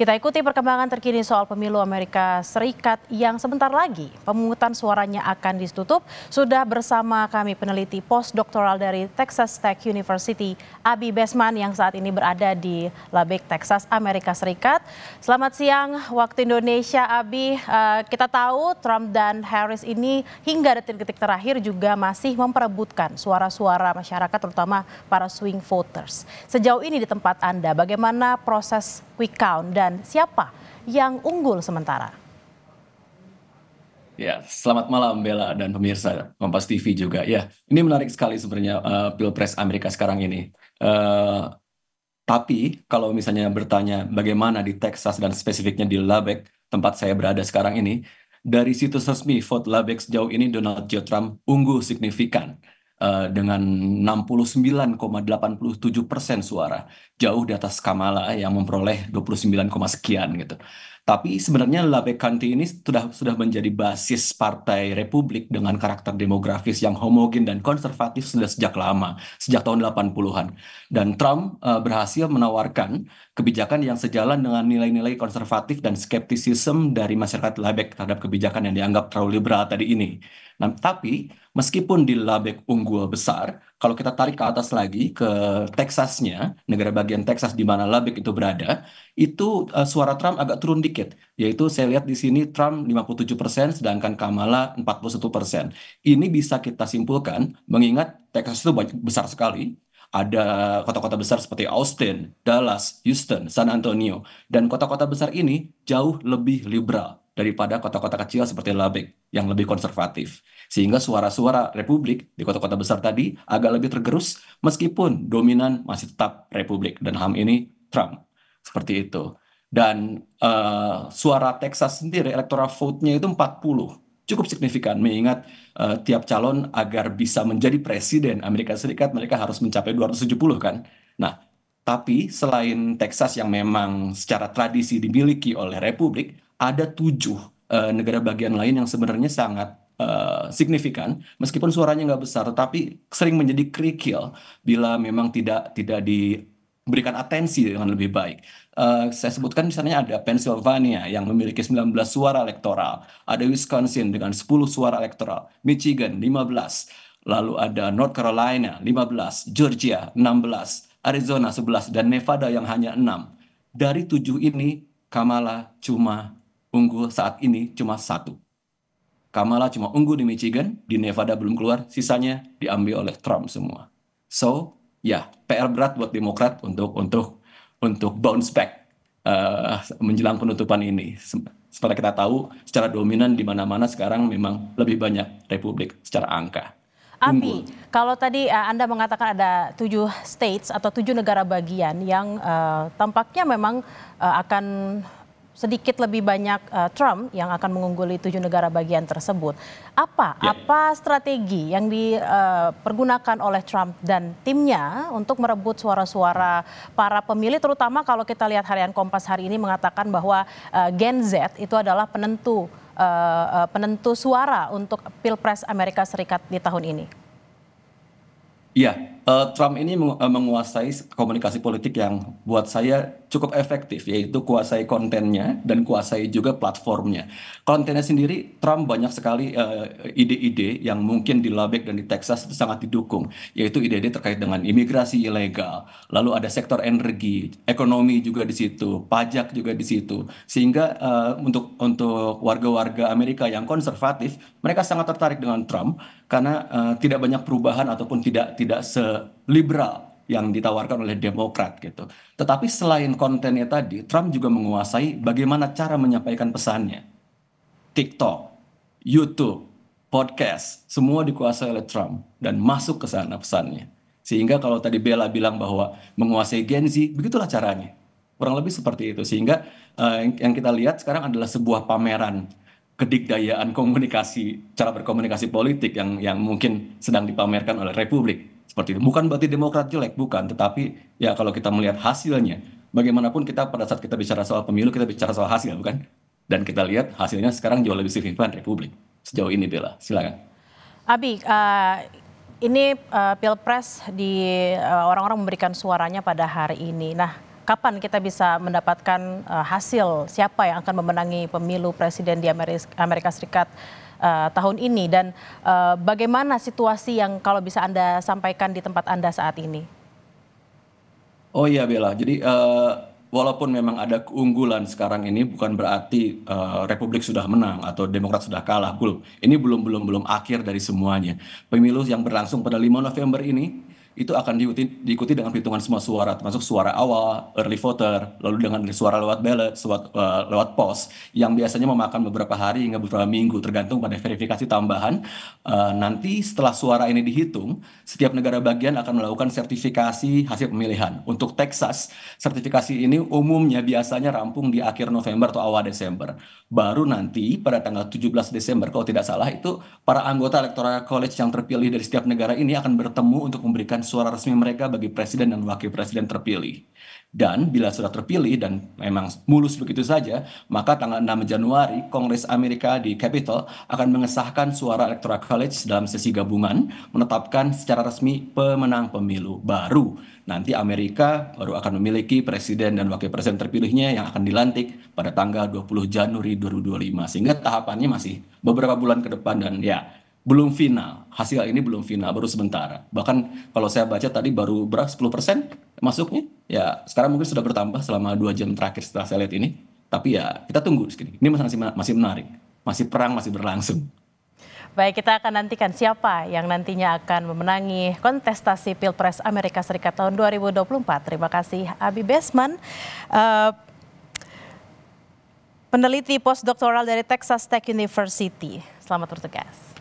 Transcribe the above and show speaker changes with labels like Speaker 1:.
Speaker 1: Kita ikuti perkembangan terkini soal pemilu Amerika Serikat yang sebentar lagi pemungutan suaranya akan ditutup. Sudah bersama kami peneliti postdoktoral dari Texas Tech University, Abi Besman yang saat ini berada di Lubbock, Texas, Amerika Serikat. Selamat siang waktu Indonesia, Abi. Kita tahu Trump dan Harris ini hingga detik-detik terakhir juga masih memperebutkan suara-suara masyarakat, terutama para swing voters. Sejauh ini di tempat Anda, bagaimana proses quick count dan siapa yang unggul sementara?
Speaker 2: Ya, selamat malam Bella dan pemirsa Kompas TV juga. Ya, ini menarik sekali sebenarnya Pilpres Amerika sekarang ini. Eh, tapi kalau misalnya bertanya bagaimana di Texas dan spesifiknya di Lubbock, tempat saya berada sekarang ini, dari situs resmi Vote Lubbock sejauh ini Donald J. Trump unggul signifikan dengan 69,87% suara, jauh di atas Kamala yang memperoleh 29, sekian gitu. Tapi sebenarnya Lubbock County ini sudah menjadi basis Partai Republik dengan karakter demografis yang homogen dan konservatif sudah sejak lama, sejak tahun 80-an. Dan Trump berhasil menawarkan kebijakan yang sejalan dengan nilai-nilai konservatif dan skeptisisme dari masyarakat Lubbock terhadap kebijakan yang dianggap terlalu liberal tadi ini. Nah, tapi meskipun di Lubbock unggul besar, kalau kita tarik ke atas lagi ke Texasnya, negara bagian Texas di mana Lubbock itu berada, itu suara Trump agak turun dikit, yaitu saya lihat di sini Trump 57%, sedangkan Kamala 41%. Ini bisa kita simpulkan mengingat Texas itu besar sekali. Ada kota-kota besar seperti Austin, Dallas, Houston, San Antonio. Dan kota-kota besar ini jauh lebih liberal daripada kota-kota kecil seperti Lubbock yang lebih konservatif. Sehingga suara-suara Republik di kota-kota besar tadi agak lebih tergerus meskipun dominan masih tetap Republik. Dan HAM ini Trump. Seperti itu. Dan suara Texas sendiri, electoral vote-nya itu 40. Cukup signifikan mengingat tiap calon agar bisa menjadi presiden Amerika Serikat mereka harus mencapai 270 kan. Nah, tapi selain Texas yang memang secara tradisi dimiliki oleh Republik, ada 7 negara bagian lain yang sebenarnya sangat signifikan, meskipun suaranya nggak besar, tetapi sering menjadi kerikil bila memang tidak diberikan atensi dengan lebih baik. Saya sebutkan misalnya ada Pennsylvania yang memiliki 19 suara elektoral, ada Wisconsin dengan 10 suara elektoral, Michigan 15, lalu ada North Carolina 15, Georgia 16, Arizona 11, dan Nevada yang hanya 6. Dari 7 ini, Kamala cuma unggul saat ini cuma 1. Kamala cuma unggul di Michigan, di Nevada belum keluar, sisanya diambil oleh Trump semua. So, ya, PR berat buat Demokrat untuk bounce back menjelang penutupan ini. Seperti kita tahu, secara dominan di mana-mana sekarang memang lebih banyak Republik secara angka.
Speaker 1: Abi, kalau tadi Anda mengatakan ada 7 states atau 7 negara bagian yang tampaknya memang akan sedikit lebih banyak Trump yang akan mengungguli 7 negara bagian tersebut. Apa strategi yang dipergunakan oleh Trump dan timnya untuk merebut suara-suara para pemilih, terutama kalau kita lihat harian Kompas hari ini mengatakan bahwa Gen Z itu adalah penentu suara untuk Pilpres Amerika Serikat di tahun ini.
Speaker 2: Iya, Trump ini menguasai komunikasi politik yang buat saya cukup efektif, yaitu kuasai kontennya dan kuasai juga platformnya. Kontennya sendiri, Trump banyak sekali ide-ide yang mungkin di Lubbock dan di Texas itu sangat didukung, yaitu ide-ide terkait dengan imigrasi ilegal, lalu ada sektor energi, ekonomi juga di situ, pajak juga di situ, sehingga untuk warga-warga Amerika yang konservatif, mereka sangat tertarik dengan Trump karena tidak banyak perubahan ataupun tidak seliberal yang ditawarkan oleh Demokrat gitu. Tetapi selain kontennya tadi, Trump juga menguasai bagaimana cara menyampaikan pesannya. TikTok, YouTube, podcast, semua dikuasai oleh Trump dan masuk ke sana pesannya. Sehingga kalau tadi Bella bilang bahwa menguasai Gen Z, begitulah caranya. Kurang lebih seperti itu. Sehingga yang kita lihat sekarang adalah sebuah pameran kedikdayaan komunikasi, cara berkomunikasi politik yang mungkin sedang dipamerkan oleh Republik. Seperti itu. Bukan berarti Demokrat jelek, bukan. Tetapi ya kalau kita melihat hasilnya, bagaimanapun kita pada saat kita bicara soal pemilu, kita bicara soal hasil, bukan? Dan kita lihat hasilnya sekarang jauh lebih signifikan Republik. Sejauh ini Bella, silakan.
Speaker 1: Abi, ini Pilpres di orang-orang memberikan suaranya pada hari ini. Nah, kapan kita bisa mendapatkan hasil siapa yang akan memenangi pemilu presiden di Amerika Serikat tahun ini, dan bagaimana situasi yang kalau bisa Anda sampaikan di tempat Anda saat ini?
Speaker 2: Oh iya Bella, jadi walaupun memang ada keunggulan sekarang ini bukan berarti Republik sudah menang atau Demokrat sudah kalah. Belum. Ini belum akhir dari semuanya. Pemilu yang berlangsung pada 5 November ini itu akan diikuti dengan perhitungan semua suara, termasuk suara awal, early voter, lalu dengan suara lewat ballot, lewat pos, yang biasanya memakan beberapa hari hingga beberapa minggu, tergantung pada verifikasi tambahan. Nanti setelah suara ini dihitung, setiap negara bagian akan melakukan sertifikasi hasil pemilihan. Untuk Texas, sertifikasi ini umumnya biasanya rampung di akhir November atau awal Desember. Baru nanti pada tanggal 17 Desember, kalau tidak salah, itu para anggota Electoral College yang terpilih dari setiap negara ini akan bertemu untuk memberikan suara resmi mereka bagi presiden dan wakil presiden terpilih. Dan bila sudah terpilih dan memang mulus begitu saja, maka tanggal 6 Januari Kongres Amerika di Capitol akan mengesahkan suara Electoral College dalam sesi gabungan, menetapkan secara resmi pemenang pemilu baru. Nanti Amerika baru akan memiliki presiden dan wakil presiden terpilihnya yang akan dilantik pada tanggal 20 Januari 2025. Sehingga tahapannya masih beberapa bulan ke depan dan ya belum final. Hasil ini belum final, baru sementara. Bahkan kalau saya baca tadi baru berapa 10% masuknya. Ya sekarang mungkin sudah bertambah selama 2 jam terakhir setelah saya lihat ini. Tapi ya kita tunggu di sini. Ini masih menarik. Masih perang, masih berlangsung.
Speaker 1: Baik, kita akan nantikan siapa yang nantinya akan memenangi kontestasi Pilpres Amerika Serikat tahun 2024. Terima kasih Abi Besman, peneliti postdoktoral dari Texas Tech University. Selamat bertugas.